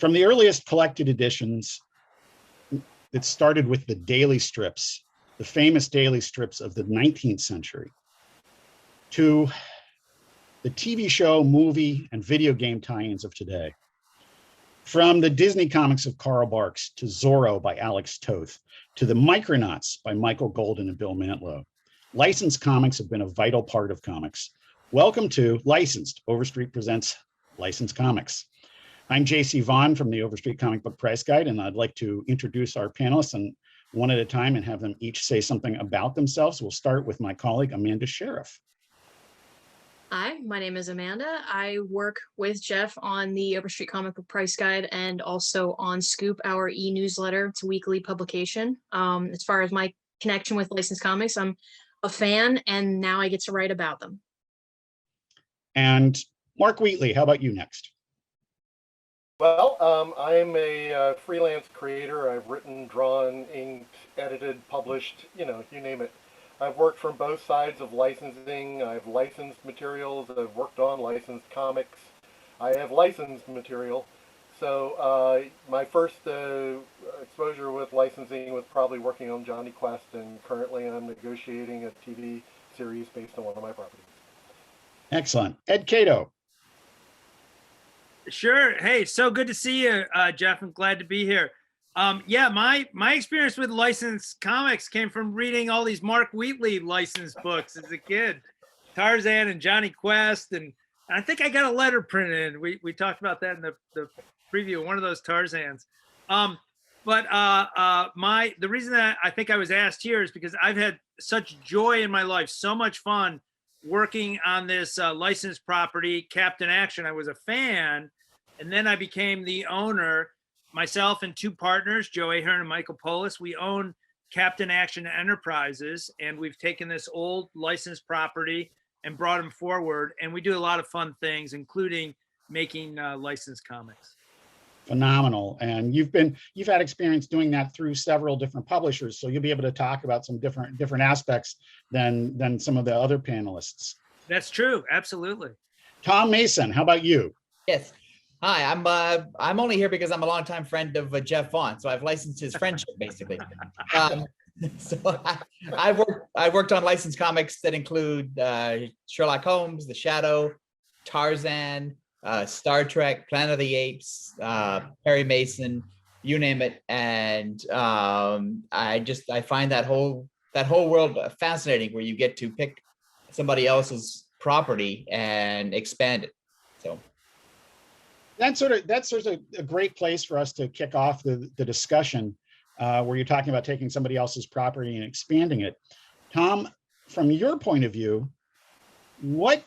From the earliest collected editions, it started with the daily strips, the famous daily strips of the 19th century, to the TV show, movie, and video game tie-ins of today. From the Disney comics of Carl Barks to Zorro by Alex Toth, to the Micronauts by Michael Golden and Bill Mantlo, licensed comics have been a vital part of comics. Welcome to Licensed, Overstreet presents Licensed Comics. I'm J.C. Vaughn from the Overstreet Comic Book Price Guide, and I'd like to introduce our panelists and one at a time and have them each say something about themselves. We'll start with my colleague, Amanda Sheriff. Hi, my name is Amanda. I work with Jeff on the Overstreet Comic Book Price Guide and also on Scoop, our e-newsletter. It's a weekly publication. As far as my connection with licensed comics, I'm a fan, and now I get to write about them. And Mark Wheatley, how about you next? Well, I'm a freelance creator. I've written, drawn, inked, edited, published, you name it. I've worked from both sides of licensing. I've licensed materials. I've worked on licensed comics. I have licensed material. So my first exposure with licensing was probably working on Johnny Quest, and currently I'm negotiating a TV series based on one of my properties. Excellent. Ed Cato. Sure. Hey, so good to see you, Jeff. I'm glad to be here. Yeah, my experience with licensed comics came from reading all these Mark Wheatley licensed books as a kid, Tarzan and Johnny Quest, and I think I got a letter printed. We talked about that in the preview, one of those Tarzans. But the reason that I think I was asked here is because I've had such joy in my life, so much fun working on this licensed property, Captain Action. I was a fan, and then I became the owner. Myself and two partners, Joe Ahern and Michael Polis, we own Captain Action Enterprises, and we've taken this old licensed property and brought them forward. And we do a lot of fun things, including making licensed comics. Phenomenal. And you've had experience doing that through several different publishers, so you'll be able to talk about some different aspects than some of the other panelists. That's true. Absolutely. Tom Mason, how about you? Yes. Hi, I'm only here because I'm a longtime friend of Jeff Vaughn, so I've licensed his friendship basically. So I worked on licensed comics that include Sherlock Holmes, The Shadow, Tarzan, Star Trek, Planet of the Apes, Perry Mason, you name it, and I find that whole world fascinating, where you get to pick somebody else's property and expand it. So. That's sort of a great place for us to kick off the discussion, where you're talking about taking somebody else's property and expanding it. Tom, from your point of view, what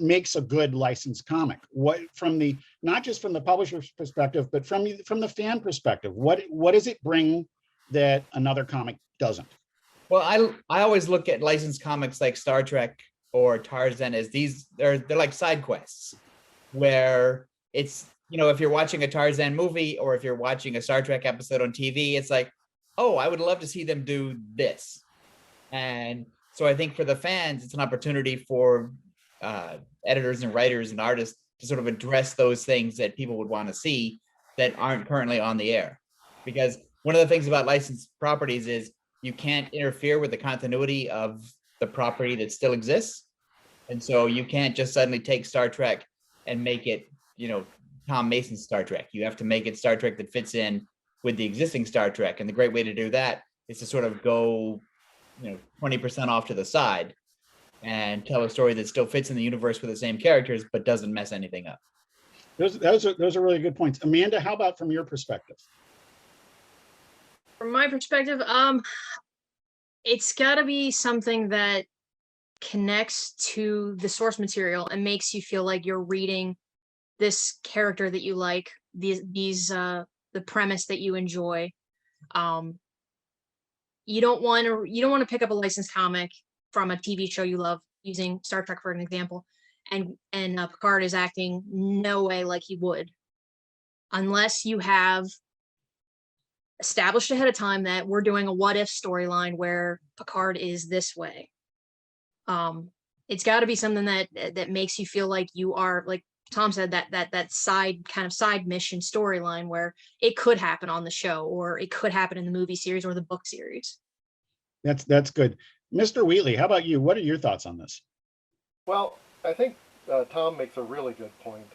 makes a good licensed comic? Not just from the publisher's perspective, but from the fan perspective, what does it bring that another comic doesn't? Well, I always look at licensed comics like Star Trek or Tarzan as they're like side quests, where it's, if you're watching a Tarzan movie or if you're watching a Star Trek episode on TV, it's like, oh, I would love to see them do this. And so I think for the fans, it's an opportunity for editors and writers and artists to sort of address those things that people would want to see that aren't currently on the air. Because one of the things about licensed properties is you can't interfere with the continuity of the property that still exists. And so you can't just suddenly take Star Trek and make it, Tom Mason's Star Trek. You have to make it Star Trek that fits in with the existing Star Trek. And the great way to do that is to sort of go, 20% off to the side and tell a story that still fits in the universe with the same characters, but doesn't mess anything up. Those are really good points. Amanda, how about from your perspective? From my perspective, it's got to be something that connects to the source material and makes you feel like you're reading this character that you like, the premise that you enjoy. You don't want to pick up a licensed comic from a TV show you love, using Star Trek for an example, and Picard is acting no way like he would, unless you have established ahead of time that we're doing a what if storyline where Picard is this way. It's got to be something that makes you feel like you are, like Tom said, that side mission storyline where it could happen on the show, or it could happen in the movie series or the book series. That's good. Mr. Wheatley, how about you? What are your thoughts on this? Well, I think Tom makes a really good point.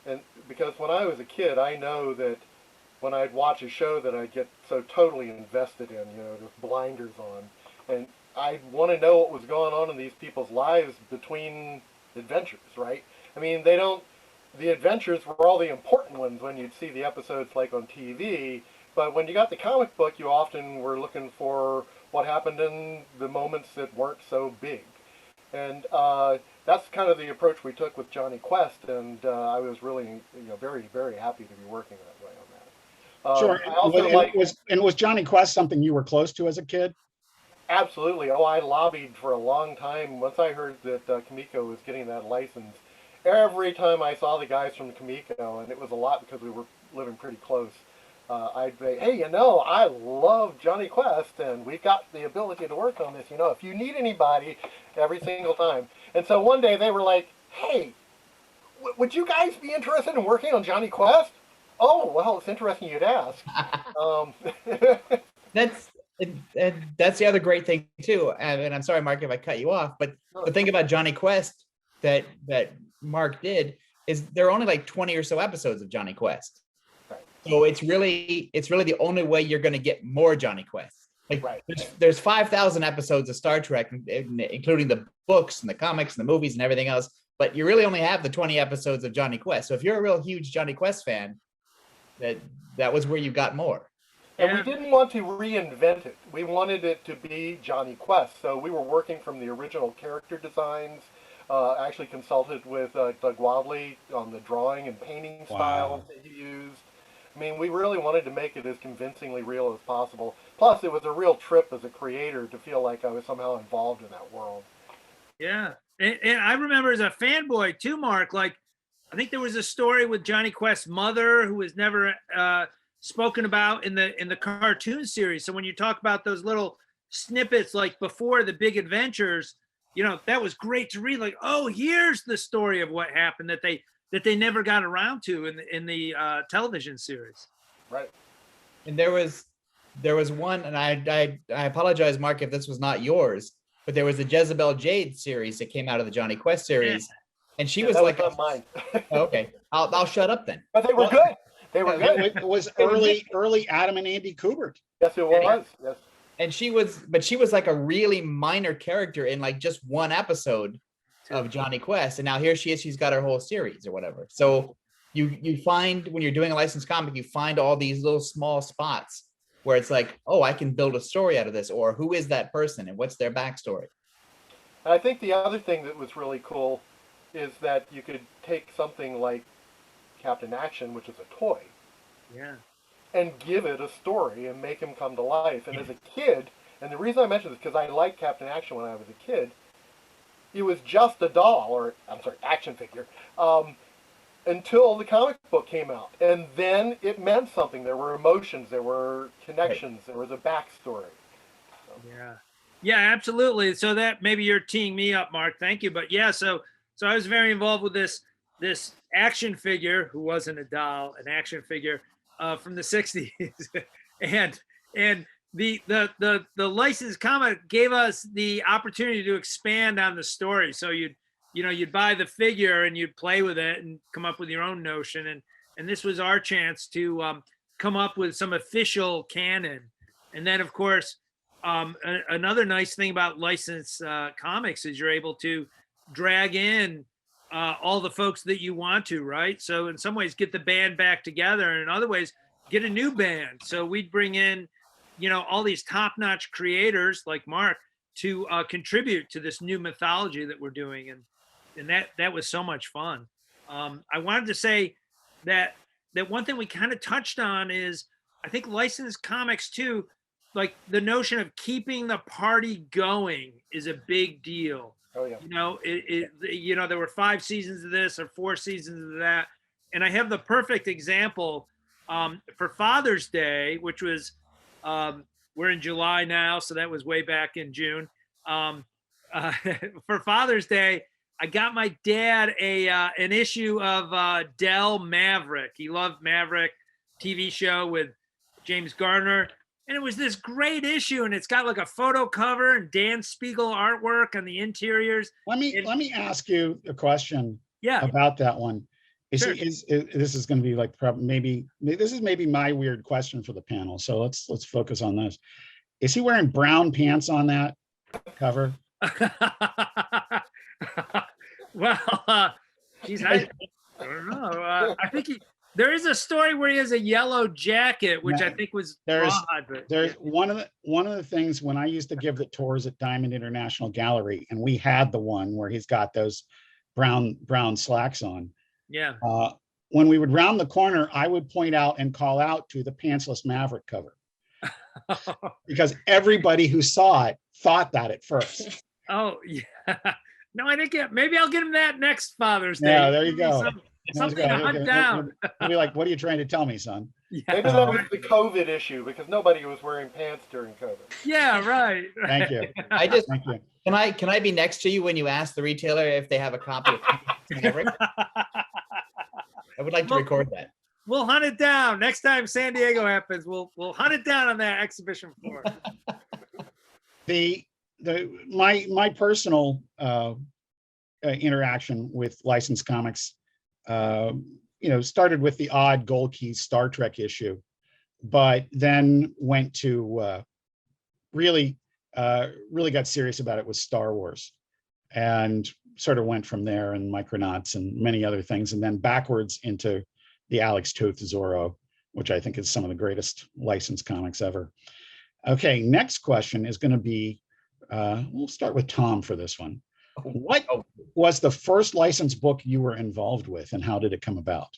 And because when I was a kid, I know that when I'd watch a show that I'd get so totally invested in, with blinders on. And I'd want to know what was going on in these people's lives between adventures, right? I mean, the adventures were all the important ones when you'd see the episodes like on TV, but when you got the comic book, you often were looking for what happened in the moments that weren't so big. And that's kind of the approach we took with Johnny Quest, and I was really, very, very happy to be working that way on that. Sure. I also was Johnny Quest something you were close to as a kid? Absolutely. Oh, I lobbied for a long time. Once I heard that Kamiko was getting that license, every time I saw the guys from Kamiko, and it was a lot because we were living pretty close, I'd say, hey, I love Johnny Quest, and we've got the ability to work on this. If you need anybody, every single time. And so one day they were like, hey, would you guys be interested in working on Johnny Quest? Oh, well, it's interesting you'd ask. That's the other great thing too. And I'm sorry, Mark, if I cut you off, but the thing about Johnny Quest that Mark did is there are only like 20 or so episodes of Johnny Quest. Right. So it's really the only way you're going to get more Johnny Quest. Like right. there's 5,000 episodes of Star Trek, including the books and the comics and the movies and everything else. But you really only have the 20 episodes of Johnny Quest. So if you're a real huge Johnny Quest fan, that was where you got more. And we didn't want to reinvent it. We wanted it to be Johnny Quest. So we were working from the original character designs. I actually consulted with Doug Wadley on the drawing and painting styles that he used. I mean, we really wanted to make it as convincingly real as possible. Plus, it was a real trip as a creator to feel like I was somehow involved in that world. Yeah. And I remember as a fanboy too, Mark, like, I think there was a story with Johnny Quest's mother who was never spoken about in the cartoon series. So when you talk about those little snippets, like before the big adventures, that was great to read. Like, oh, here's the story of what happened that they never got around to in the television series. Right. And there was one, and I apologize, Mark, if this was not yours, but there was the Jezebel Jade series that came out of the Johnny Quest series. Yeah. And she was like, not mine. Okay, I'll shut up then. But they were good. They were good. It was early Adam and Andy Kubert. Yes, it was. Yes. And she was like a really minor character in like just one episode of Johnny Quest. And now here she is, she's got her whole series or whatever. So you find when you're doing a licensed comic, you find all these little small spots where it's like, oh, I can build a story out of this, or who is that person and what's their backstory? And I think the other thing that was really cool is that you could take something like Captain Action, which is a toy, and give it a story and make him come to life. And as a kid, and the reason I mention this is because I liked Captain Action when I was a kid, he was just a doll, or action figure, until the comic book came out. And then it meant something. There were emotions, there were connections, there was a backstory. So. Yeah, absolutely. So that maybe you're teeing me up, Mark. Thank you. But yeah, so I was very involved with this action figure who wasn't a doll, an action figure from the 60s. and the licensed comic gave us the opportunity to expand on the story. So you'd buy the figure and you'd play with it and come up with your own notion. And this was our chance to come up with some official canon. And then, of course, another nice thing about licensed comics is you're able to drag in all the folks that you want to, right? So in some ways, get the band back together, and in other ways, get a new band. So we'd bring in, all these top-notch creators like Mark to contribute to this new mythology that we're doing, and that was so much fun. I wanted to say that one thing we kind of touched on is, I think licensed comics too, like the notion of keeping the party going is a big deal. Oh yeah. There were 5 seasons of this or 4 seasons of that, and I have the perfect example for Father's Day, which was we're in July now, so that was way back in June. For Father's Day, I got my dad an issue of Dell Maverick. He loved Maverick TV show with James Gardner. And it was this great issue, and it's got like a photo cover and Dan Spiegel artwork on the interiors. Let me ask you a question Yeah, about that one. Sure. This is going to be like maybe this is maybe my weird question for the panel. So let's focus on this. Is he wearing brown pants on that cover? Well, geez, I don't know. I think there is a story where he has a yellow jacket, which I think was There's odd. But there's one of the things when I used to give the tours at Diamond International Gallery, and we had the one where he's got those brown slacks on. yeah. When we would round the corner, I would point out and call out to the pantsless Maverick cover because everybody who saw it thought that at first. Oh, yeah. No, I didn't get. Maybe I'll get him that next Father's Day. Yeah, there you go. Something to hunt down. He'll be like, "What are you trying to tell me, son?" Maybe Yeah, that was the COVID issue because nobody was wearing pants during COVID. yeah, right. Thank you. I just Thank you. can I be next to you when you ask the retailer if they have a copy of Maverick? I would like to record that. We'll hunt it down next time San Diego happens. We'll hunt it down on that exhibition floor. My personal interaction with licensed comics, started with the odd Gold Key Star Trek issue, but then went to really got serious about it with Star Wars, and sort of went from there, and Micronauts and many other things, and then backwards into the Alex Toth Zorro, which I think is some of the greatest licensed comics ever. Okay, next question is going to be, we'll start with Tom for this one. What was the first licensed book you were involved with, and how did it come about?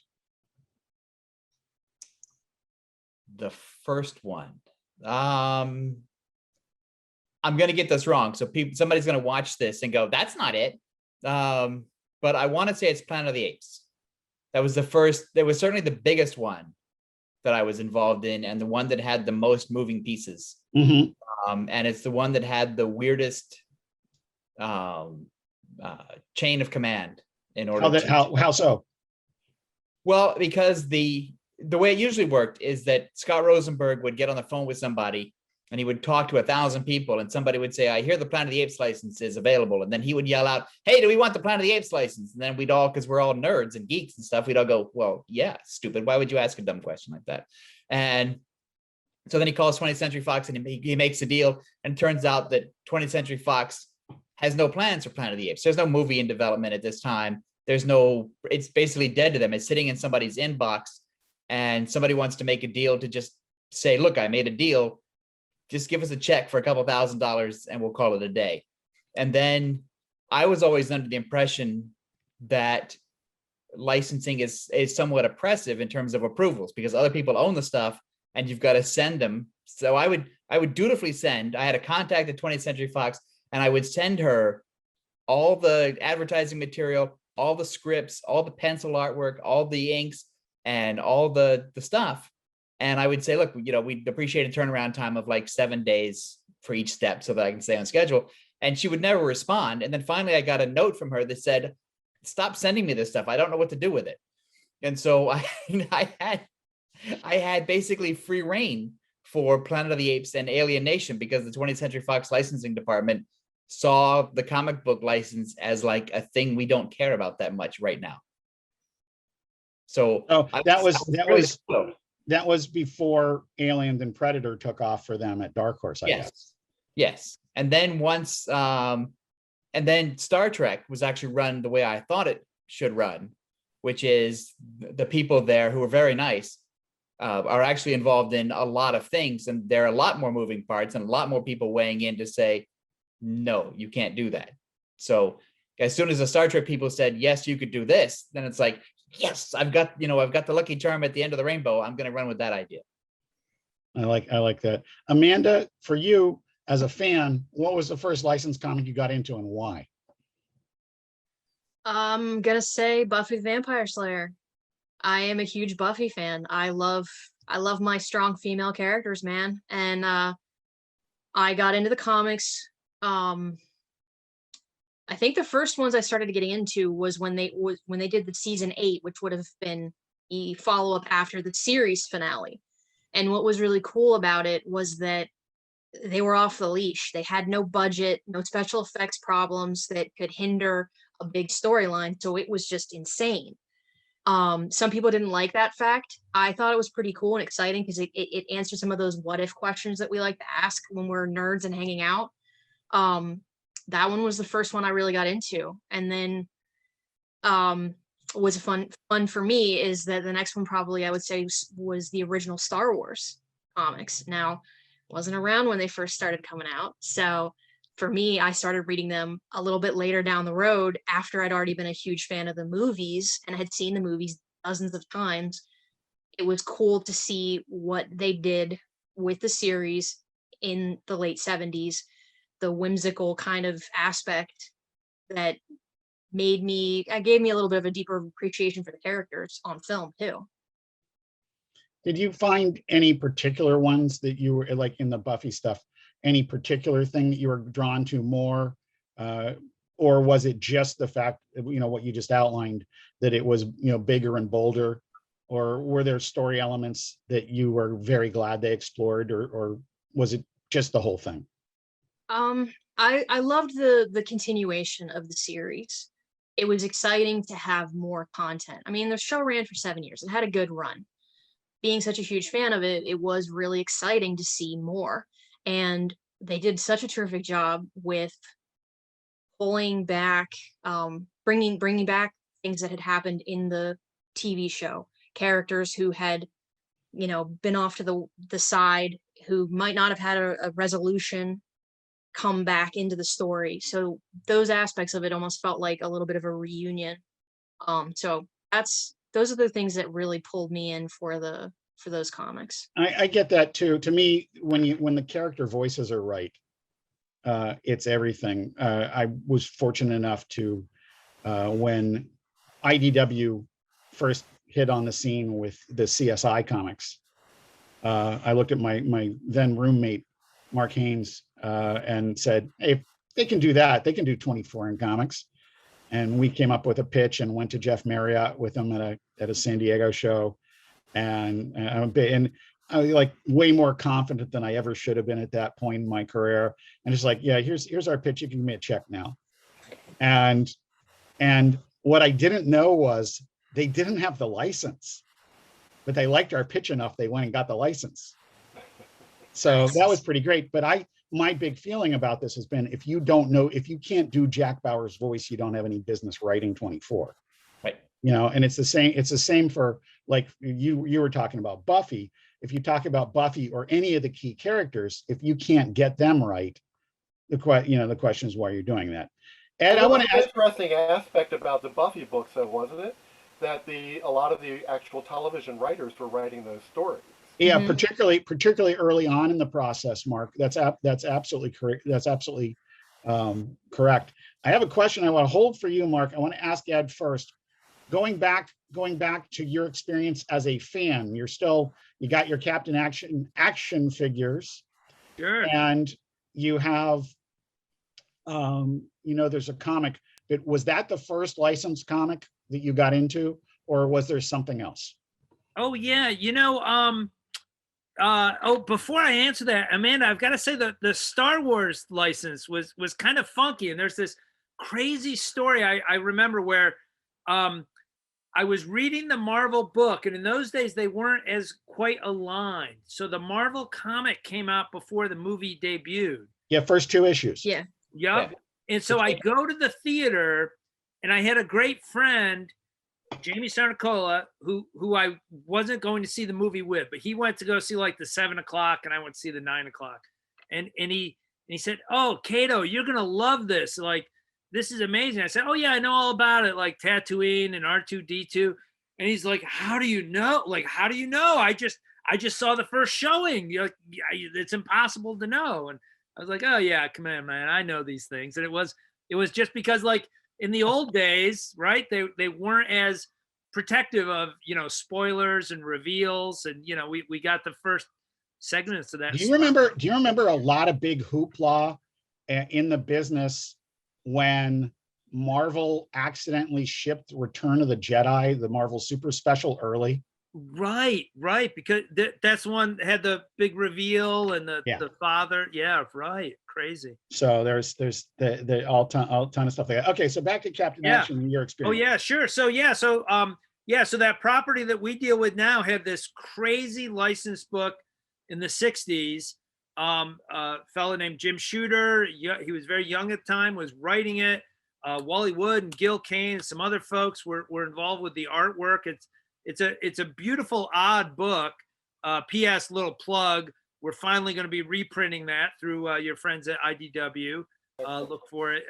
The first one. I'm going to get this wrong, so somebody's going to watch this and go, "That's not it." But I want to say it's Planet of the Apes. That was the first. It was certainly the biggest one that I was involved in, and the one that had the most moving pieces. Mm-hmm. And it's the one that had the weirdest chain of command. In order How so? Well, because the way it usually worked is that Scott Rosenberg would get on the phone with somebody, and he would talk to 1,000 people, and somebody would say, "I hear the Planet of the Apes license is available." And then he would yell out, "Hey, do we want the Planet of the Apes license?" And then we'd all, because we're all nerds and geeks and stuff, we'd all go, "Well, yeah, stupid. Why would you ask a dumb question like that?" And so then he calls 20th Century Fox and he makes a deal. And it turns out that 20th Century Fox has no plans for Planet of the Apes. There's no movie in development at this time. It's basically dead to them. It's sitting in somebody's inbox, and somebody wants to make a deal to just say, "Look, I made a deal. Just give us a check for a couple $1,000s and we'll call it a day." And then I was always under the impression that licensing is somewhat oppressive in terms of approvals, because other people own the stuff and you've got to send them. So I would dutifully send. I had a contact at 20th Century Fox, and I would send her all the advertising material, all the scripts, all the pencil artwork, all the inks, and all the stuff. And I would say, "Look, we'd appreciate a turnaround time of like 7 days for each step so that I can stay on schedule." And she would never respond. And then finally I got a note from her that said, "Stop sending me this stuff. I don't know what to do with it." And so I had basically free reign for Planet of the Apes and Alien Nation, because the 20th Century Fox licensing department saw the comic book license as like a thing we don't care about that much right now. So that was before Aliens and Predator took off for them at Dark Horse, I guess. Yes. And then and then Star Trek was actually run the way I thought it should run, which is the people there, who are very nice, are actually involved in a lot of things. And there are a lot more moving parts and a lot more people weighing in to say, "No, you can't do that." So as soon as the Star Trek people said, "Yes, you could do this," then it's like, yes, I've got the lucky charm at the end of the rainbow. I'm going to run with that idea. I like that. Amanda, for you as a fan, what was the first licensed comic you got into, and why? I'm gonna say Buffy the Vampire Slayer. I am a huge Buffy fan. I love my strong female characters, man. And I got into the comics I think the first ones I started getting into was when they did the season 8, which would have been the follow-up after the series finale. And what was really cool about it was that they were off the leash. They had no budget, no special effects problems that could hinder a big storyline. So it was just insane. Some people didn't like that fact. I thought it was pretty cool and exciting because it answered some of those what if questions that we like to ask when we're nerds and hanging out. That one was the first one I really got into. And then was fun for me is that the next one probably I would say was the original Star Wars comics. Now, wasn't around when they first started coming out. So for me, I started reading them a little bit later down the road after I'd already been a huge fan of the movies and had seen the movies dozens of times. It was cool to see what they did with the series in the late 70s, the whimsical kind of aspect that gave me a little bit of a deeper appreciation for the characters on film too. Did you find any particular ones that you were like in the Buffy stuff, any particular thing that you were drawn to more? Or was it just the fact, what you just outlined, that it was, bigger and bolder? Or were there story elements that you were very glad they explored, or was it just the whole thing? I loved the continuation of the series. It was exciting to have more content. I mean, the show ran for 7 years. It had a good run. Being such a huge fan of it, it was really exciting to see more. And they did such a terrific job with pulling back, bringing back things that had happened in the TV show. Characters who had, been off to the side, who might not have had a resolution, come back into the story. So those aspects of it almost felt like a little bit of a reunion. So those are the things that really pulled me in for those comics. I get that too. To me, when the character voices are right, it's everything. I was fortunate enough to, when IDW first hit on the scene with the CSI comics, I looked at my then roommate, Mark Haynes, and said, hey, if they can do that, they can do 24 in comics. And we came up with a pitch and went to Jeff Marriott with him at a San Diego show. And I was like way more confident than I ever should have been at that point in my career. And it's like, yeah, here's our pitch. You can give me a check now. And what I didn't know was they didn't have the license, but they liked our pitch enough. They went and got the license. So that was pretty great. But my big feeling about this has been, if you can't do Jack Bauer's voice, you don't have any business writing 24. Right. And it's the same for, like you were talking about Buffy. If you talk about Buffy or any of the key characters, if you can't get them right, the question is why you're doing that. Ed, I want to ask. Interesting aspect about the Buffy books, though, wasn't it? That a lot of the actual television writers were writing those stories. Yeah, particularly early on in the process, Mark. That's absolutely correct. That's absolutely correct. I have a question I want to hold for you, Mark. I want to ask Ed first. Going back to your experience as a fan, you got your Captain action figures. Sure. And you have, there's a comic. But was that the first licensed comic that you got into, or was there something else? Oh yeah, before I answer that, Amanda, I've got to say that the Star Wars license was kind of funky, and there's this crazy story I remember where I was reading the Marvel book, and in those days they weren't as quite aligned. So the Marvel comic came out before the movie debuted. Yeah, first 2 issues. Yeah. Yep. Yeah. And so I go to the theater, and I had a great friend, Jamie Sarnicola, who I wasn't going to see the movie with, but he went to go see like the 7 o'clock, and I went to see the 9 o'clock. And he said, "Oh, Kato, you're gonna love this. Like, this is amazing." I said, "Oh yeah, I know all about it, like Tatooine and R2-D2." And he's like, "How do you know? Like, how do you know? I just saw the first showing. You're like, it's impossible to know." And I was like, "Oh yeah, come on, man, I know these things." And it was just because, like, in the old days, right, they weren't as protective of, spoilers and reveals, and we got the first segments of that. Do you remember a lot of big hoopla in the business when Marvel accidentally shipped Return of the Jedi, the Marvel Super Special, early. Right, because that's the one that had the big reveal and Yeah. the father. Yeah, right. Crazy. So there's the all ton of stuff like that. Okay, so back to Captain Yeah. Action and your Oh experience. yeah, sure. So so that property that we deal with now had this crazy license book in the 60s. A fellow named Jim Shooter, he was very young at the time, was writing it. Wally Wood and Gil Kane and some other folks were involved with the artwork. It's a beautiful, odd book. P.S. little plug. We're finally going to be reprinting that through your friends at IDW. Look for it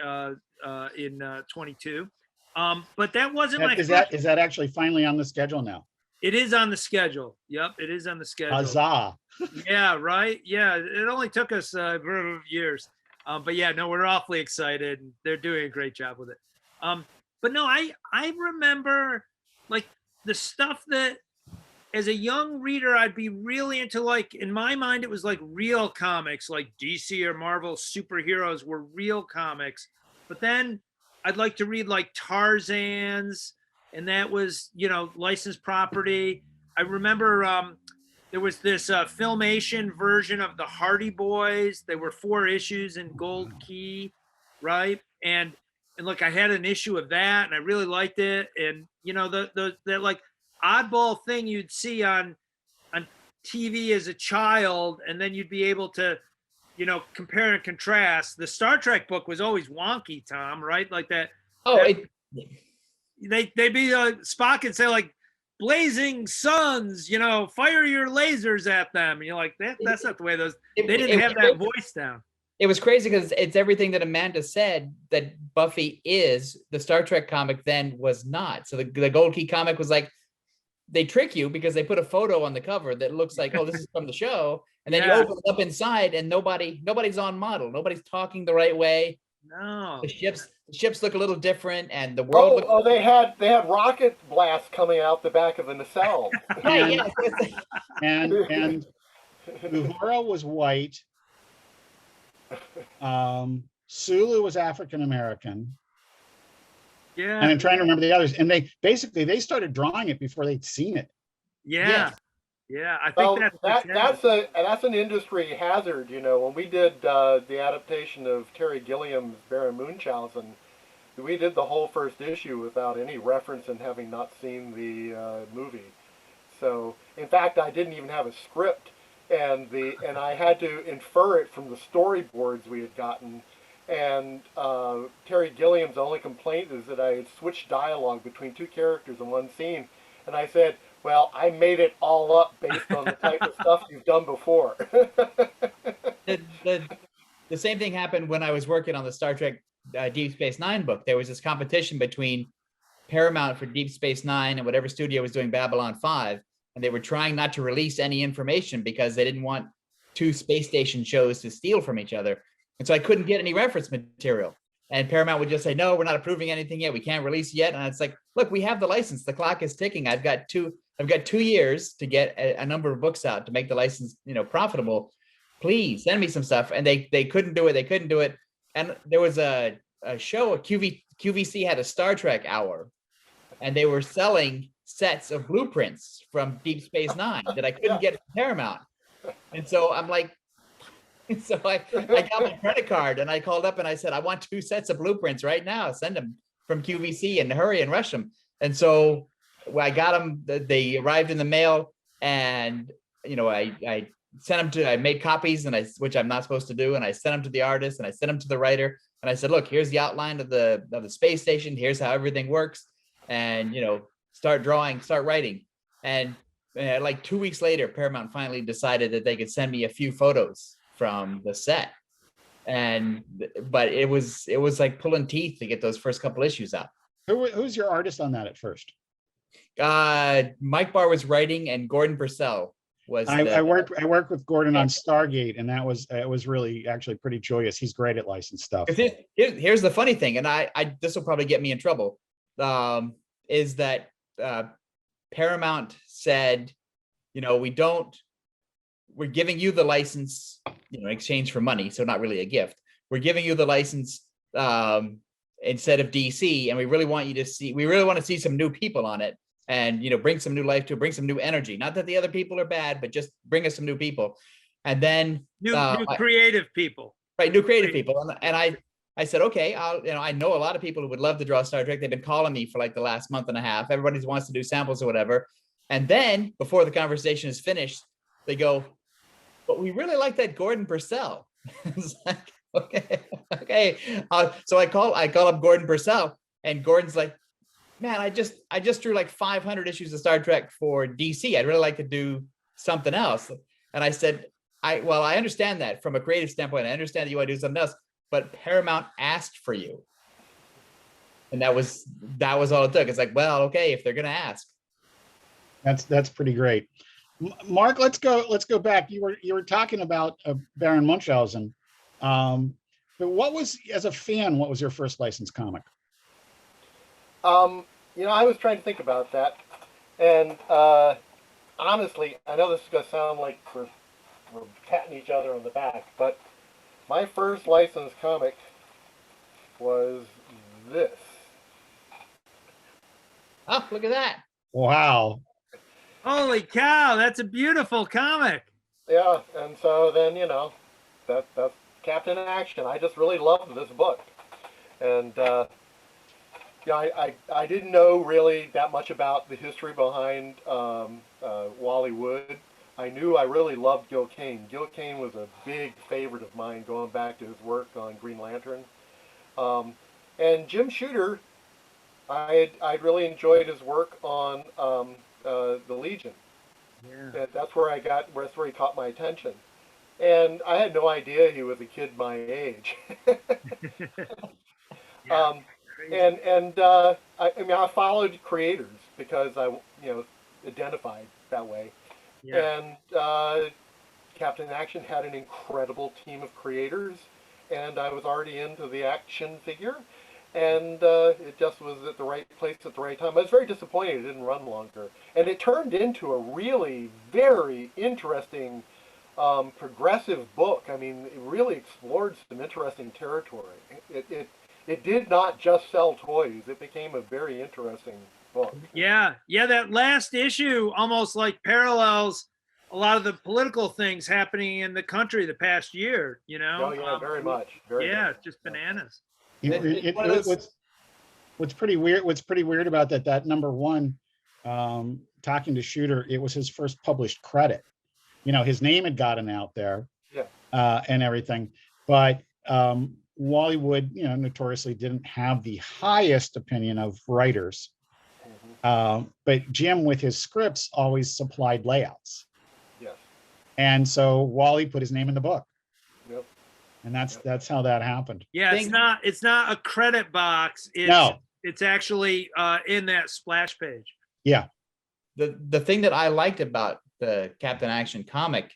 in 22. But that wasn't my Is first. that actually finally on the schedule now? It is on the schedule. Yep, it is on the schedule. Huzzah! Yeah, right. Yeah, it only took us years, but yeah, no, we're awfully excited. They're doing a great job with it. But no, I remember like the stuff that as a young reader I'd be really into. Like in my mind, it was like real comics, like DC or Marvel superheroes were real comics. But then I'd like to read like Tarzan's, and that was licensed property. I remember there was this Filmation version of the Hardy Boys. There were 4 issues in gold key, right? And look, I had an issue of that, and I really liked it. And that like oddball thing you'd see on TV as a child, and then you'd be able to compare and contrast. The Star Trek book was always wonky, Tom, right? Like that. Oh, They'd be Spock and say like, blazing suns, fire your lasers at them, and you're like, that's not the way those. They didn't have that voice down. It was crazy because it's everything that Amanda said that Buffy is. The Star Trek comic then was not. So the Gold Key comic was like, they trick you because they put a photo on the cover that looks like, oh, this is from the show, and then you open it up inside and nobody's on model, nobody's talking the right way. No, the ships look a little different, and the world. They had rocket blasts coming out the back of the nacelle. and Uhura was white. Sulu was African American. Yeah, and I'm trying to remember the others. And they started drawing it before they'd seen it. Yeah. I think that's an industry hazard. When we did the adaptation of Terry Gilliam's Baron Munchausen, we did the whole first issue without any reference and having not seen the movie. So, in fact, I didn't even have a script, and I had to infer it from the storyboards we had gotten. And Terry Gilliam's only complaint is that I had switched dialogue between 2 characters in one scene, and I said, well, I made it all up based on the type of stuff you've done before. The same thing happened when I was working on the Star Trek Deep Space Nine book. There was this competition between Paramount for Deep Space Nine and whatever studio was doing Babylon 5, and they were trying not to release any information because they didn't want 2 space station shows to steal from each other. And so I couldn't get any reference material. And Paramount would just say, no, we're not approving anything yet. We can't release yet. And it's like, look, we have the license. The clock is ticking. I've got 2 years to get a number of books out to make the license, profitable. Please send me some stuff. And they couldn't do it. They couldn't do it. And there was a show, QVC had a Star Trek hour, and they were selling sets of blueprints from Deep Space Nine that I couldn't get from Paramount. And so I'm like, so I got my credit card and I called up and I said, I want 2 sets of blueprints right now. Send them from QVC and hurry and rush them. And so I got them. They arrived in the mail, and I sent them I made copies, and which I'm not supposed to do, and I sent them to the artist, and I sent them to the writer, and I said, look, here's the outline of the space station. Here's how everything works, and start drawing, start writing. And like 2 weeks later, Paramount finally decided that they could send me a few photos from the set, but it was like pulling teeth to get those first couple issues out. Who's your artist on that at first? Mike Barr was writing, and Gordon Purcell was. I worked with Gordon on Stargate, and it was really actually pretty joyous. He's great at licensed stuff. Here's the funny thing, and I this will probably get me in trouble. Is that Paramount said, we're giving you the license, in exchange for money, so not really a gift. We're giving you the license, instead of DC, and we really want to see some new people on it, and bring some new life to it, bring some new energy. Not that the other people are bad, but just bring us some new people. And then New creative people. Right, new creative people. And I said, okay, I know a lot of people who would love to draw Star Trek. They've been calling me for like the last month and a half. Everybody wants to do samples or whatever. And then before the conversation is finished, they go, but we really like that Gordon Purcell. It's like, okay. So I call up Gordon Purcell, and Gordon's like, man, I just drew like 500 issues of Star Trek for DC. I'd really like to do something else. And I said, I understand that from a creative standpoint. I understand that you want to do something else, but Paramount asked for you. And that was all it took. It's like, well, okay, if they're going to ask. That's pretty great. Mark, let's go back. You were talking about Baron Munchausen. But as a fan, what was your first licensed comic? I was trying to think about that. And honestly, I know this is going to sound like we're patting each other on the back, but my first licensed comic was this. Oh, look at that. Wow. Holy cow, that's a beautiful comic. Yeah, and so then, that's Captain Action. I just really loved this book. And, I didn't know really that much about the history behind Wally Wood. I knew I really loved Gil Kane. Gil Kane was a big favorite of mine going back to his work on Green Lantern. And Jim Shooter, I really enjoyed his work on the Legion. Yeah. That's where he caught my attention. And I had no idea he was a kid my age. Yeah, I followed creators because I identified that way. yeah. And Captain Action had an incredible team of creators, and I was already into the action figure, and it just was at the right place at the right time. I was very disappointed it didn't run longer, and it turned into a really very interesting progressive book. I mean, it really explored some interesting territory. It did not just sell toys. It became a very interesting book. Yeah, that last issue almost like parallels a lot of the political things happening in the country the past year, Oh, yeah, very much. Very much. It's just bananas. What's pretty weird about that number one, talking to Shooter, it was his first published credit. His name had gotten out there, and everything, but Wally Wood, notoriously didn't have the highest opinion of writers. But Jim, with his scripts, always supplied layouts. Yes. And so Wally put his name in the book. Yep. And that's how that happened. Yeah, it's not a credit box. It's actually in that splash page. Yeah. The thing that I liked about the Captain Action comic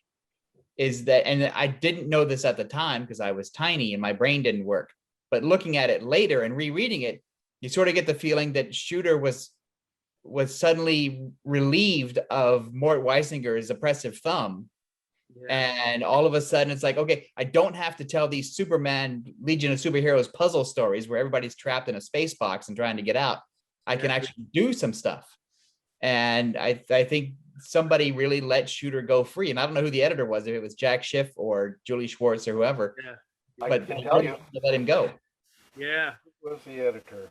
is that, and I didn't know this at the time because I was tiny and my brain didn't work, but looking at it later and rereading it, you sort of get the feeling that Shooter was suddenly relieved of Mort Weisinger's oppressive thumb. Yeah. And all of a sudden it's like, okay, I don't have to tell these Superman Legion of Superheroes puzzle stories where everybody's trapped in a space box and trying to get out. I can actually do some stuff. And I think somebody really let Shooter go free. And I don't know who the editor was, if it was Jack Schiff or Julie Schwartz or whoever. Yeah. But I can tell you. Let him go. Yeah. Who was the editor?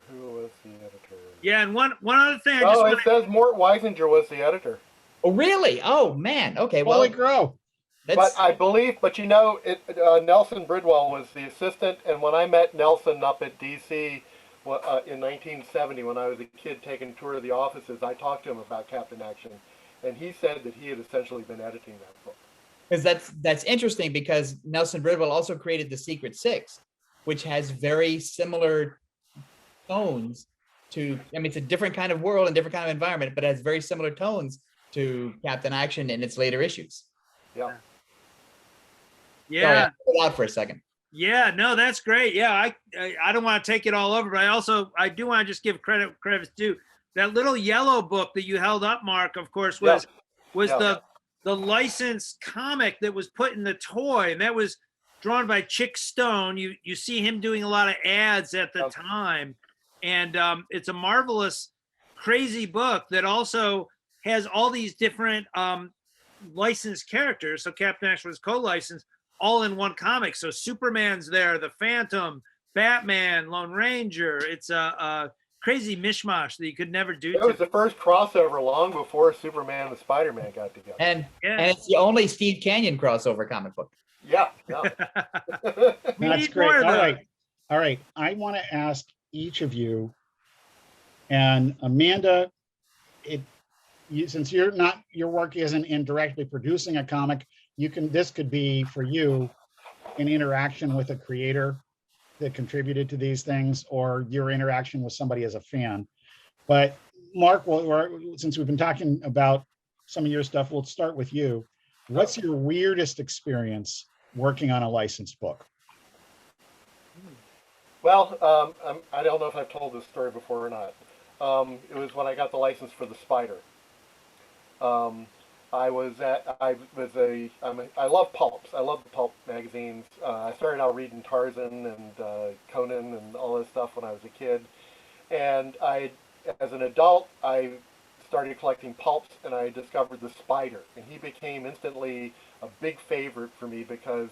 Yeah, and one other thing. It says Mort Weisinger was the editor. Oh, really? Oh, man. Okay, well. Holy crow. But I believe, Nelson Bridwell was the assistant, and when I met Nelson up at DC in 1970, when I was a kid taking a tour of the offices, I talked to him about Captain Action, and he said that he had essentially been editing that book. Because that's interesting, because Nelson Bridwell also created The Secret Six, which has very similar tones to, it's a different kind of world and different kind of environment, but it has very similar tones to Captain Action in its later issues. Yeah. Yeah. Sorry, out for a second. Yeah, no, that's great. Yeah, I don't want to take it all over, but I do want to just give credit due. That little yellow book that you held up, Mark, of course, was the licensed comic that was put in the toy, and that was drawn by Chick Stone. You see him doing a lot of ads at the Okay. time, and it's a marvelous, crazy book that also has all these different licensed characters. So Captain X was co-licensed all in one comic. So Superman's there, the Phantom, Batman, Lone Ranger. It's a crazy mishmash that you could never do. It was the first crossover long before Superman and Spider-Man got together. And Yeah. and it's the only Steve Canyon crossover comic book. Yeah, yeah. We That's need great. more of All those. right. All right. I want to ask each of you, and Amanda, since your work isn't in directly producing a comic, this could be for you an interaction with a creator that contributed to these things, or your interaction with somebody as a fan. But Mark, since we've been talking about some of your stuff, we'll start with you. What's your weirdest experience working on a licensed book? Well, I don't know if I've told this story before or not. It was when I got the license for the Spider. I love pulps. I love the pulp magazines. I started out reading Tarzan and Conan and all this stuff when I was a kid. And as an adult, I started collecting pulps, and I discovered the Spider. And he became instantly a big favorite for me because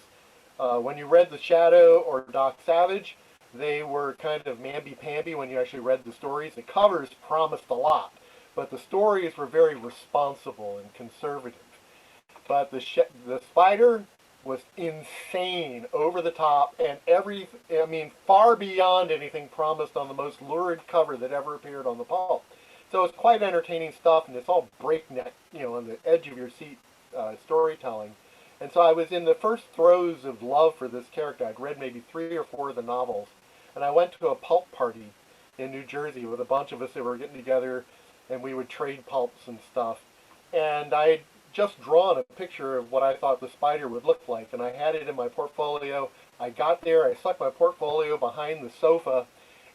when you read The Shadow or Doc Savage, they were kind of mamby-pamby when you actually read the stories. The covers promised a lot, but the stories were very responsible and conservative. But the Spider was insane, over the top, and far beyond anything promised on the most lurid cover that ever appeared on the pulp. So it's quite entertaining stuff, and it's all breakneck, on the edge of your seat storytelling. And so I was in the first throes of love for this character. I'd read maybe 3 or 4 of the novels, and I went to a pulp party in New Jersey with a bunch of us that were getting together, and we would trade pulps and stuff. And I had just drawn a picture of what I thought the Spider would look like, and I had it in my portfolio. I got there, I stuck my portfolio behind the sofa,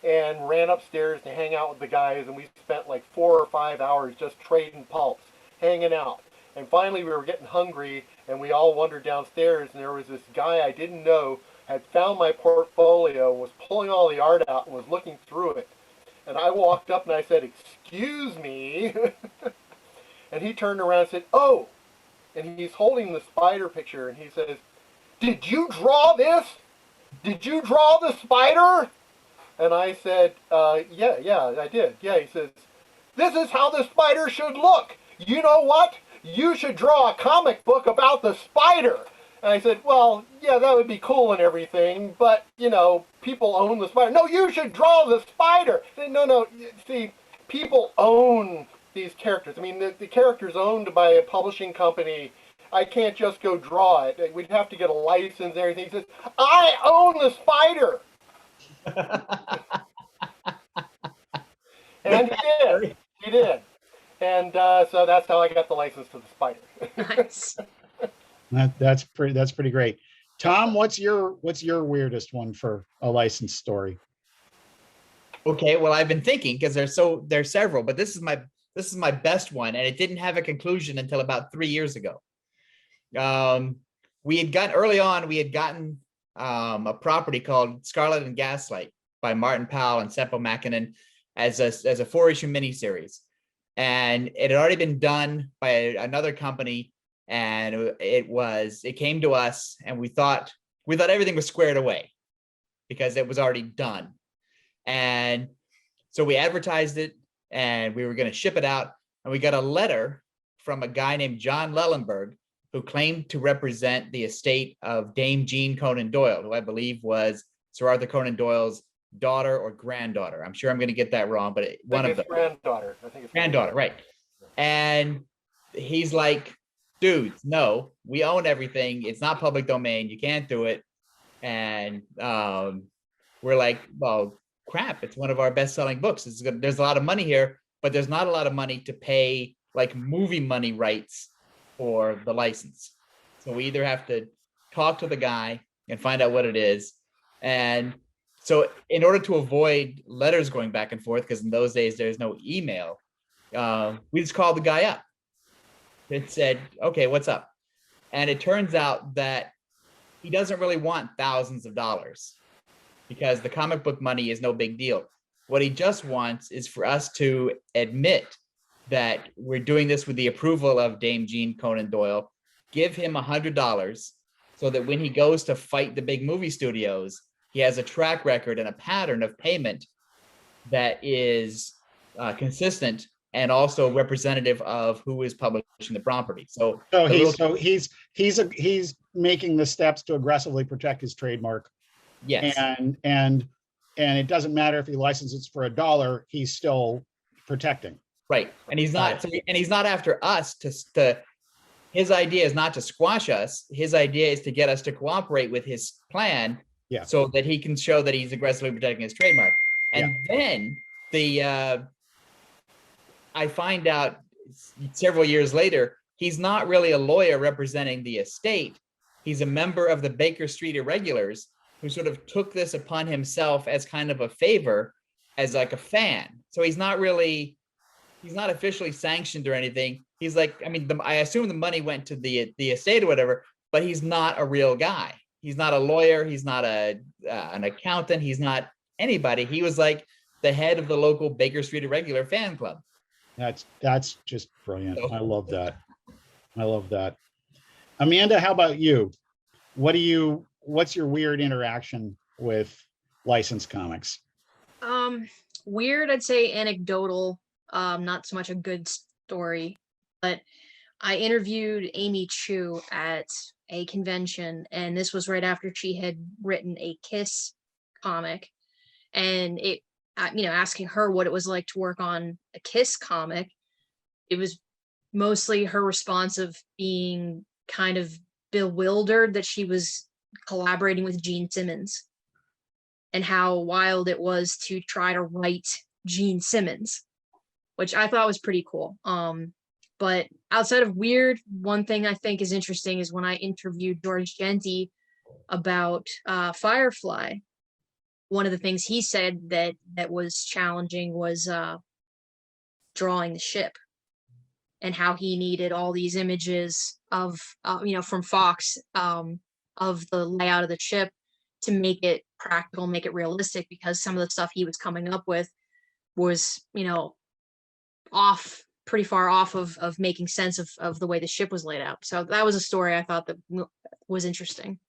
and ran upstairs to hang out with the guys, and we spent like 4 or 5 hours just trading pulps, hanging out. And finally we were getting hungry, and we all wandered downstairs, and there was this guy I didn't know had found my portfolio, was pulling all the art out, and was looking through it. And I walked up and I said, "Excuse me." And he turned around and said, "Oh." And he's holding the Spider picture, and he says, "Did you draw this? Did you draw the Spider?" And I said, yeah, I did. Yeah, he says, "This is how the Spider should look. You know what? You should draw a comic book about the Spider." And I said, "Well, yeah, that would be cool and everything, but, people own the Spider." "No, you should draw the Spider." I said, No, see, people own these characters. I mean, the character's owned by a publishing company. I can't just go draw it. We'd have to get a license and everything. He says, "I own the Spider." And he did. And so that's how I got the license to the Spider. Nice. That's pretty great. Tom, what's your weirdest one for a licensed story? Okay, well, I've been thinking because there's several, but this is my best one, and it didn't have a conclusion until about 3 years ago. We had gotten a property called Scarlet and Gaslight by Martin Powell and Seppo Makinen as a 4-issue miniseries, and it had already been done by another company, and it came to us, and we thought everything was squared away because it was already done. And so we advertised it, and we were going to ship it out, and we got a letter from a guy named John Lellenberg, who claimed to represent the estate of Dame Jean Conan Doyle, who I believe was Sir Arthur Conan Doyle's daughter or granddaughter. I'm sure I'm going to get that wrong, but one of them. Granddaughter. I think it's granddaughter, right? And he's like, "Dudes, no, we own everything. It's not public domain. You can't do it." And we're like, "Well, crap! It's one of our best-selling books. There's a lot of money here, but there's not a lot of money to pay like movie money rights for the license. So we either have to talk to the guy and find out what it is." And so in order to avoid letters going back and forth, because in those days there's no email, we just called the guy up. It said, "Okay, what's up?" And it turns out that he doesn't really want thousands of dollars because the comic book money is no big deal. What he just wants is for us to admit that we're doing this with the approval of Dame Jean Conan Doyle, give him $100 so that when he goes to fight the big movie studios, he has a track record and a pattern of payment that is consistent and also representative of who is publishing the property. So he's making the steps to aggressively protect his trademark. yes, And it doesn't matter if he licenses for $1, he's still protecting. right. And he's not after us to his idea is not to squash us. His idea is to get us to cooperate with his plan, Yeah. so that he can show that he's aggressively protecting his trademark. And then I find out several years later, he's not really a lawyer representing the estate. He's a member of the Baker Street Irregulars who sort of took this upon himself as kind of a favor, as like a fan. So he's not officially sanctioned or anything. He's like, I mean, I assume the money went to the estate or whatever, but he's not a real guy. He's not a lawyer. He's not an accountant. He's not anybody. He was like the head of the local Baker Street Irregular fan club. That's just brilliant. I love that. Amanda, how about you? What's your weird interaction with licensed comics? Weird, I'd say anecdotal, not so much a good story, but I interviewed Amy Chu at a convention, and this was right after she had written a Kiss comic, and asking her what it was like to work on a Kiss comic. It was mostly her response of being kind of bewildered that she was collaborating with Gene Simmons and how wild it was to try to write Gene Simmons, which I thought was pretty cool. But outside of weird, one thing I think is interesting is when I interviewed George Genti about Firefly, one of the things he said that was challenging was drawing the ship, and how he needed all these images of from Fox of the layout of the ship to make it practical, make it realistic, because some of the stuff he was coming up with was pretty far off of making sense of the way the ship was laid out. So that was a story I thought that was interesting.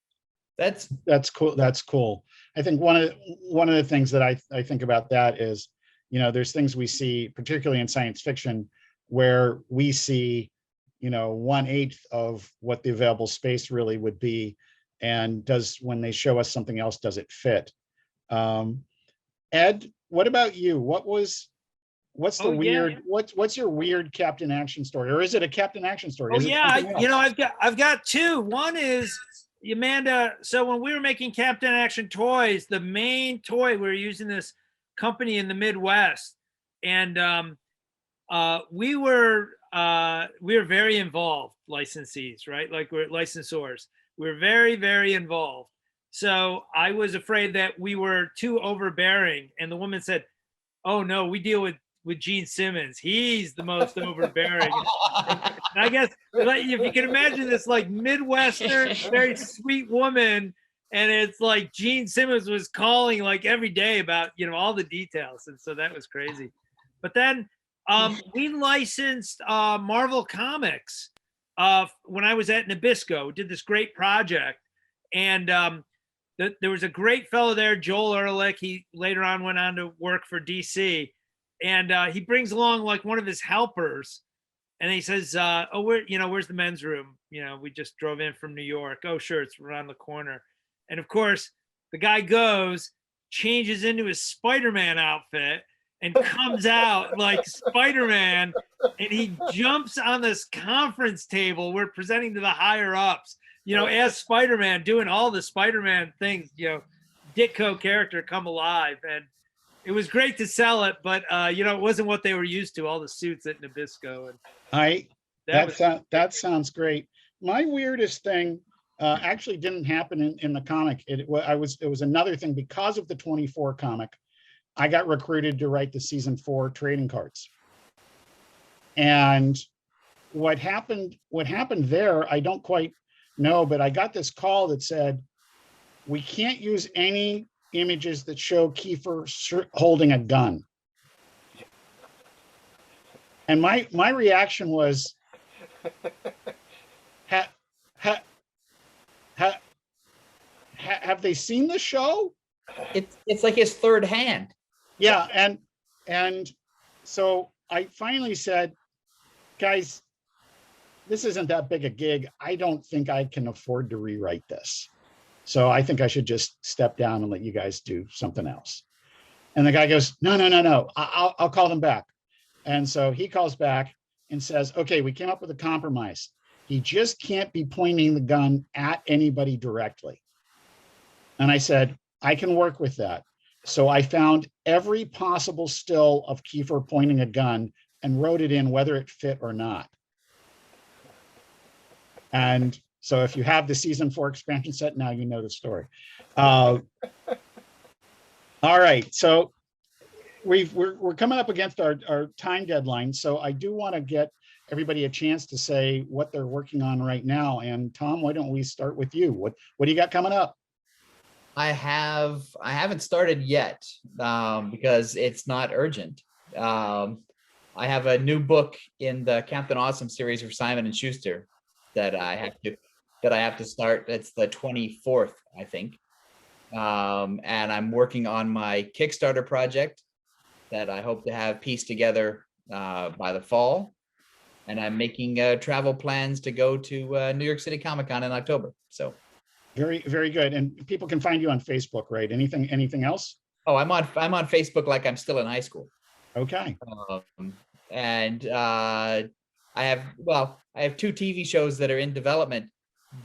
That's cool. That's cool. I think one of the things that I think about that is, there's things we see, particularly in science fiction, where we see, 1/8 of what the available space really would be, and when they show us something else, does it fit? Ed, what about you? What's your weird Captain Action story, or is it a Captain Action story? I've got two. One is, Amanda, so when we were making Captain Action toys, the main toy, we were using this company in the Midwest, and we were very involved, licensees, right? Like we're licensors. We're very, very involved. So I was afraid that we were too overbearing, and the woman said, "Oh no, we deal with Gene Simmons. He's the most overbearing." And I guess if you can imagine this like Midwestern, very sweet woman, and it's like Gene Simmons was calling like every day about all the details, and so that was crazy. But then we licensed Marvel Comics when I was at Nabisco. Did this great project, and there was a great fellow there, Joel Ehrlich. He later on went on to work for DC. And he brings along like one of his helpers, and he says, where's the men's room? We just drove in from New York. Oh, sure, it's around the corner. And of course, the guy goes, changes into his Spider-Man outfit, and comes out like Spider-Man, and he jumps on this conference table. We're presenting to the higher ups, as Spider-Man, doing all the Spider-Man things, Ditko character come alive. And it was great to sell it, but it wasn't what they were used to, all the suits at Nabisco. And that sounds great. My weirdest thing actually didn't happen in the comic. It was another thing. Because of the 24 comic, I got recruited to write the season 4 trading cards. And what happened there, I don't quite no, but I got this call that said, we can't use any images that show Kiefer holding a gun. And my reaction was, have they seen the show? It's like his third hand. Yeah, and so I finally said, guys, this isn't that big a gig. I don't think I can afford to rewrite this. So I think I should just step down and let you guys do something else. And the guy goes, no, I'll call them back. And so he calls back and says, okay, we came up with a compromise. He just can't be pointing the gun at anybody directly. And I said, I can work with that. So I found every possible still of Kiefer pointing a gun and wrote it in whether it fit or not. And so if you have the season 4 expansion set, now you know the story. All right, so we're coming up against our time deadline. So I do want to get everybody a chance to say what they're working on right now. And Tom, why don't we start with you? What do you got coming up? I haven't started yet because it's not urgent. I have a new book in the Captain Awesome series for Simon and Schuster that I have to start. It's the 24th, I think. And I'm working on my Kickstarter project that I hope to have pieced together by the fall. And I'm making travel plans to go to New York City Comic Con in October. So very, very good. And people can find you on Facebook, right? Anything else? Oh, I'm on Facebook like I'm still in high school. Okay. And I have 2 TV shows that are in development,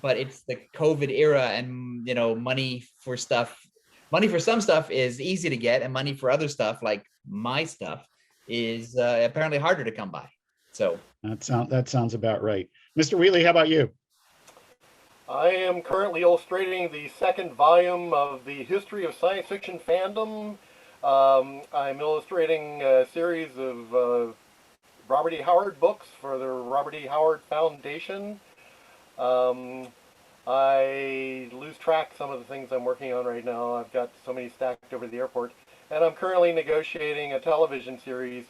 but it's the COVID era, and money for some stuff is easy to get, and money for other stuff like my stuff is apparently harder to come by. So that sounds about right. Mr. Wheatley, how about you? I am currently illustrating the 2nd volume of the History of Science Fiction Fandom. I'm illustrating a series of Robert E. Howard books for the Robert E. Howard Foundation. I lose track some of the things I'm working on right now. I've got so many stacked over the airport. And I'm currently negotiating a television series.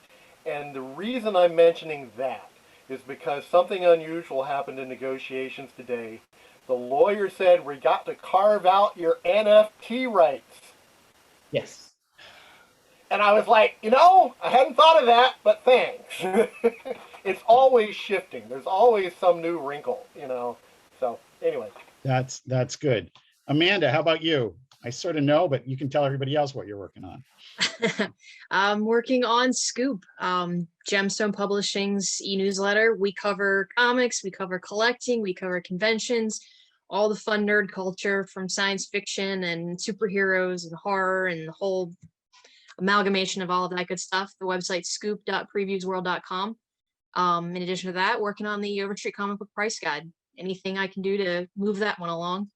And the reason I'm mentioning that is because something unusual happened in negotiations today. The lawyer said we got to carve out your NFT rights. yes. And I was like, I hadn't thought of that, but thanks. It's always shifting. There's always some new wrinkle, So anyway. That's good. Amanda, how about you? I sort of know, but you can tell everybody else what you're working on. I'm working on Scoop, Gemstone Publishing's e-newsletter. We cover comics, we cover collecting, we cover conventions, all the fun nerd culture from science fiction and superheroes and horror and the whole amalgamation of all of that good stuff. The website scoop.previewsworld.com. In addition to that, working on the Overstreet comic book price guide. Anything I can do to move that one along.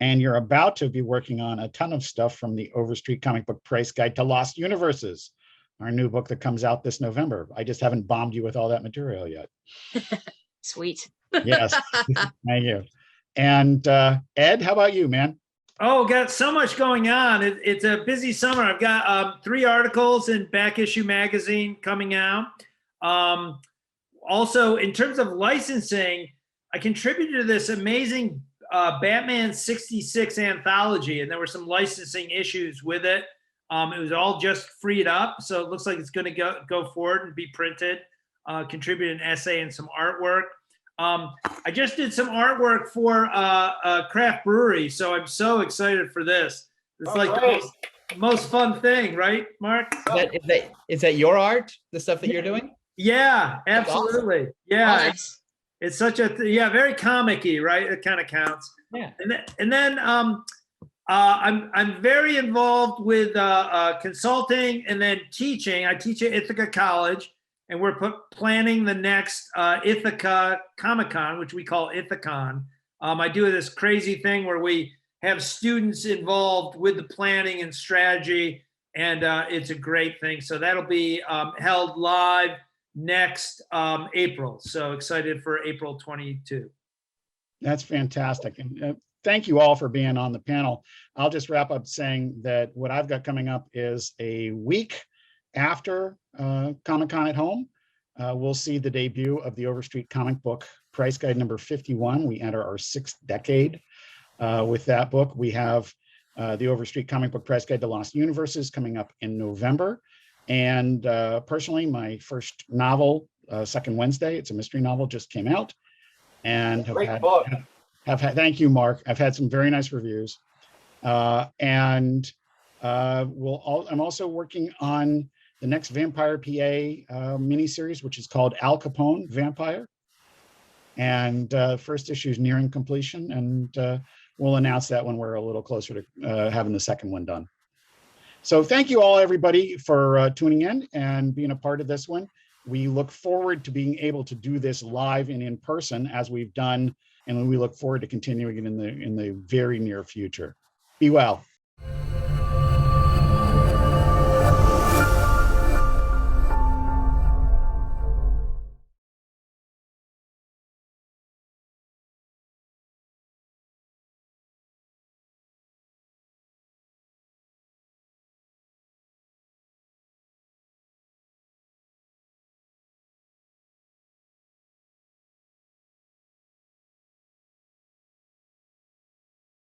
And you're about to be working on a ton of stuff from the Overstreet comic book price guide to Lost Universes, our new book that comes out this November. I just haven't bombed you with all that material yet. Sweet. Yes, thank you. And Ed, how about you, man? Oh, got so much going on. It's a busy summer. I've got 3 articles in Back Issue Magazine coming out. Also, in terms of licensing, I contributed to this amazing Batman 66 anthology, and there were some licensing issues with it. It was all just freed up, so it looks like it's going to go forward and be printed. Contribute an essay and some artwork. I just did some artwork for a craft brewery, so I'm so excited for this. It's like the most fun thing, right, Mark? Is that your art, the stuff that you're doing? Yeah, absolutely. Awesome. Yeah. Nice. It's such a very comic-y, right? It kind of counts. Yeah. And then I'm very involved with consulting and then teaching. I teach at Ithaca College, and we're planning the next Ithaca Comic-Con, which we call Ithacon. I do this crazy thing where we have students involved with the planning and strategy, and it's a great thing. So that'll be held live next April. So excited for April 22. That's fantastic. And thank you all for being on the panel. I'll just wrap up saying that what I've got coming up is a week after Comic-Con at Home. We'll see the debut of the Overstreet comic book price guide number 51. We enter our 6th decade with that book. We have the Overstreet comic book price guide to Lost Universes coming up in November. And personally, my first novel, Second Wednesday, it's a mystery novel, just came out. And Great book. thank you, Mark. I've had some very nice reviews. I'm also working on the next Vampire PA miniseries, which is called Al Capone Vampire. And first issue is nearing completion, and we'll announce that when we're a little closer to having the second one done. So thank you all, everybody, for tuning in and being a part of this one. We look forward to being able to do this live and in person as we've done, and we look forward to continuing it in the very near future. Be well.